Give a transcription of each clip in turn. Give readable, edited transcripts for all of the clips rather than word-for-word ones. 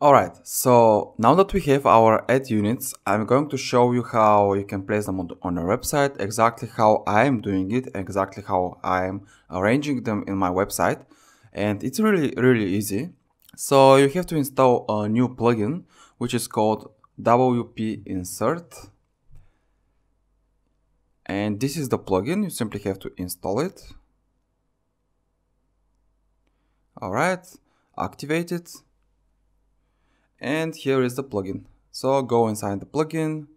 Alright, so now that we have our ad units, I'm going to show you how you can place them on your website, exactly how I'm doing it, exactly how I'm arranging them in my website. And it's really easy. So you have to install a new plugin, which is called WP Insert. And this is the plugin, you simply have to install it. Alright, activate it. And here is the plugin. So go inside the plugin.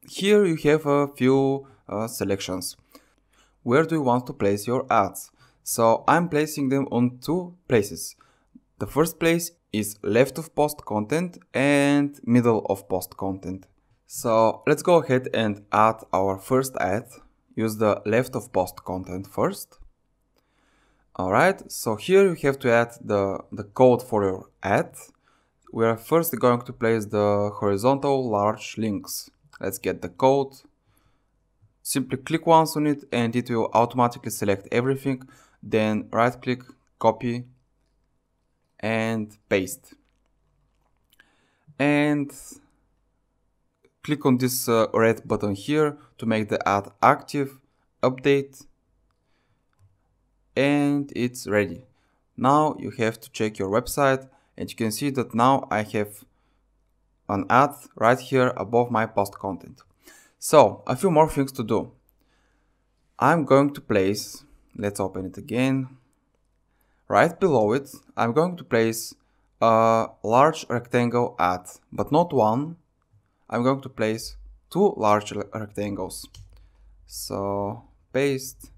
Here you have a few selections. Where do you want to place your ads? So I'm placing them on two places. The first place is left of post content and middle of post content. So let's go ahead and add our first ad. Use the left of post content first. Alright, so here you have to add the code for your ad. We are first going to place the horizontal large links. Let's get the code. Simply click once on it and it will automatically select everything. Then right click, copy and paste. And click on this red button here to make the ad active, update, and it's ready. Now you have to check your website. And you can see that now I have an ad right here above my post content. So a few more things to do. I'm going to place, let's open it again. Right below it, I'm going to place a large rectangle ad, but not one. I'm going to place two large rectangles. So paste,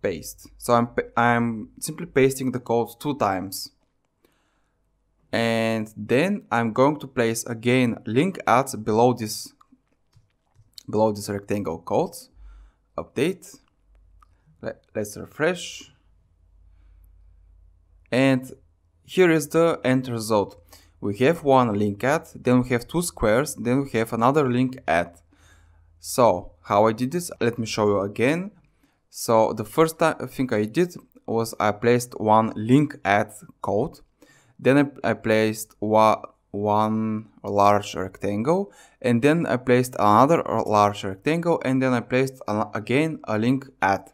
paste. So I'm simply pasting the code 2 times. And then I'm going to place again link ads below this rectangle code. Update. Let's refresh. And here is the end result. We have one link ad, then we have two squares, then we have another link ad. So how I did this, let me show you again. So the first thing I did was I placed one link ad code. Then I placed one large rectangle, and then I placed another large rectangle, and then I placed again a link ad.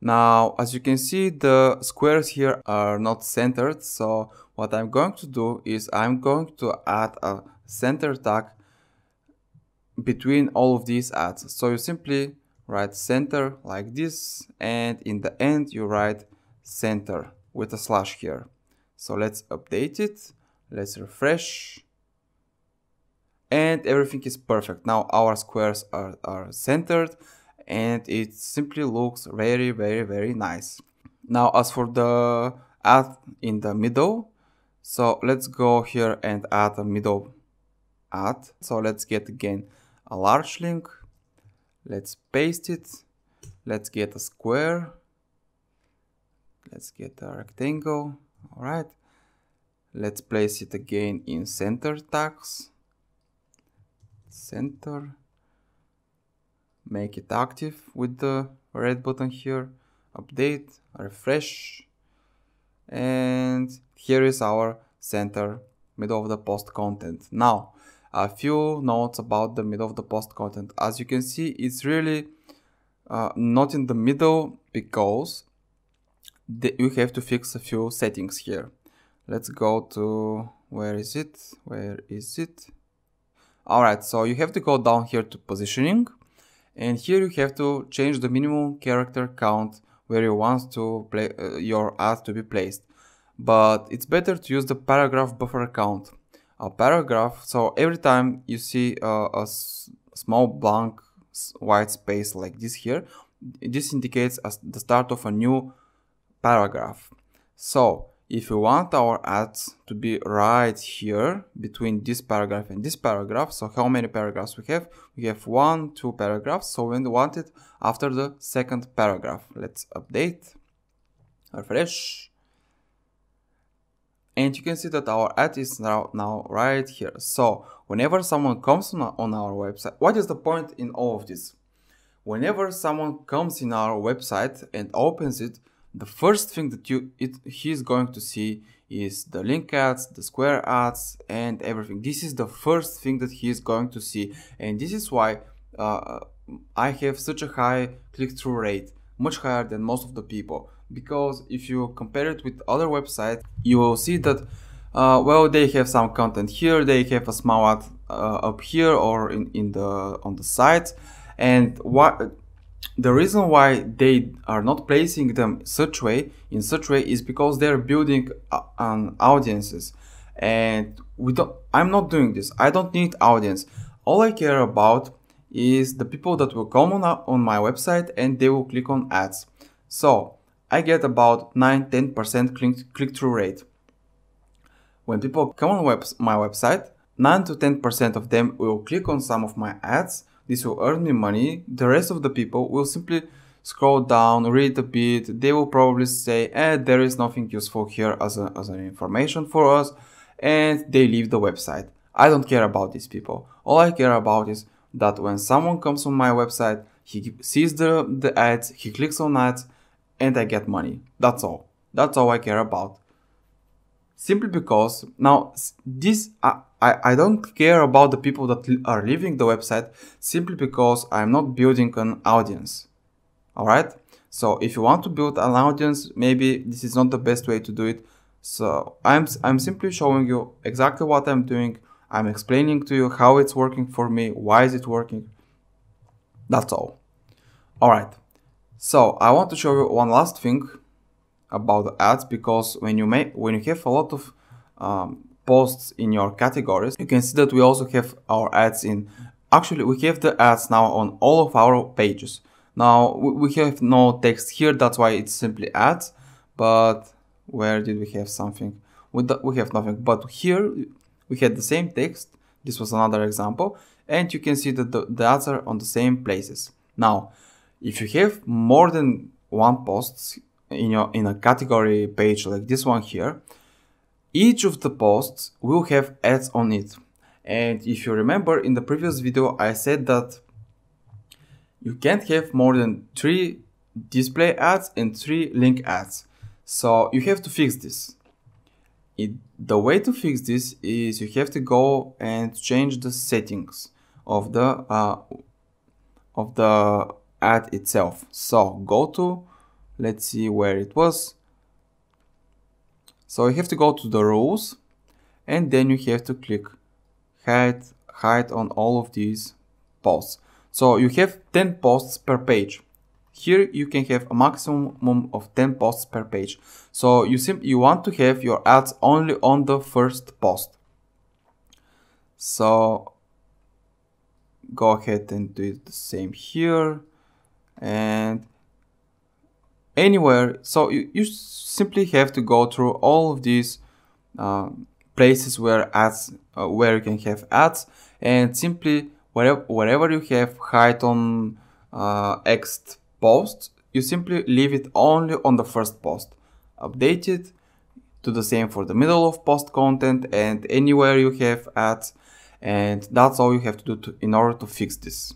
Now, as you can see, the squares here are not centered, so what I'm going to do is I'm going to add a center tag between all of these ads. So you simply write center like this, and in the end you write center with a slash here. So let's update it, let's refresh, and everything is perfect. Now our squares are centered and it simply looks very nice. Now as for the ad in the middle, so let's go here and add a middle ad. So let's get again a large link, let's paste it, let's get a square, let's get a rectangle. Alright, let's place it again in center tags, center, make it active with the red button here, update, refresh, and here is our center middle of the post content. Now a few notes about the middle of the post content. As you can see, it's really not in the middle because you have to fix a few settings here. Let's go to, where is it? Alright, so you have to go down here to positioning, and here you have to change the minimum character count where you want to your ad to be placed. But it's better to use the paragraph buffer count. A paragraph, so every time you see a small blank white space like this here, this indicates the start of a new paragraph. So if you want our ads to be right here between this paragraph and this paragraph, so how many paragraphs we have? We have 1, 2 paragraphs, so we want it after the second paragraph. Let's update, refresh, and you can see that our ad is now right here. So whenever someone comes on our website, what is the point in all of this? Whenever someone comes in our website and opens it, the first thing that he's going to see is the link ads, the square ads, and everything. This is the first thing that he is going to see, and this is why I have such a high click-through rate, much higher than most of the people. Because if you compare it with other websites, you will see that well, they have some content here, they have a small ad up here or on the site, and the reason why they are not placing them in such way is because they're building on audiences, and I'm not doing this. I don't need audience. All I care about is the people that will come on my website and they will click on ads. So I get about 9-10% click-through rate. When people come on my website, 9 to 10% of them will click on some of my ads. This will earn me money. The rest of the people will simply scroll down, read a bit. They will probably say, there is nothing useful here as an information for us, and they leave the website. I don't care about these people. All I care about is that when someone comes on my website, he sees the ads, he clicks on ads, and I get money. That's all. That's all I care about. Simply because now this I don't care about the people that are leaving the website, simply because I'm not building an audience. Alright? So if you want to build an audience, maybe this is not the best way to do it. So I'm simply showing you exactly what I'm doing. I'm explaining to you how it's working for me, why is it working. That's all. Alright. So I want to show you one last thing about the ads, because when you have a lot of posts in your categories, you can see that we also have our ads in. Actually, we have the ads now on all of our pages. Now we have no text here, that's why it's simply ads. But where did we have something? We have nothing. But here we had the same text. This was another example, and you can see that the ads are on the same places. Now, if you have more than one post in a category page like this one here, each of the posts will have ads on it. And if you remember, in the previous video I said that you can't have more than 3 display ads and 3 link ads. So you have to fix this. The way to fix this is you have to go and change the settings of the ad itself. So go to, let's see where it was. So you have to go to the rules, and then you have to click hide on all of these posts. So you have 10 posts per page. Here you can have a maximum of 10 posts per page. So you want to have your ads only on the first post. So go ahead and do the same here and anywhere. So you simply have to go through all of these places where you can have ads, and simply wherever you have hide on X post, you simply leave it only on the first post. Update it, do the same for the middle of post content and anywhere you have ads, and that's all you have to do in order to fix this.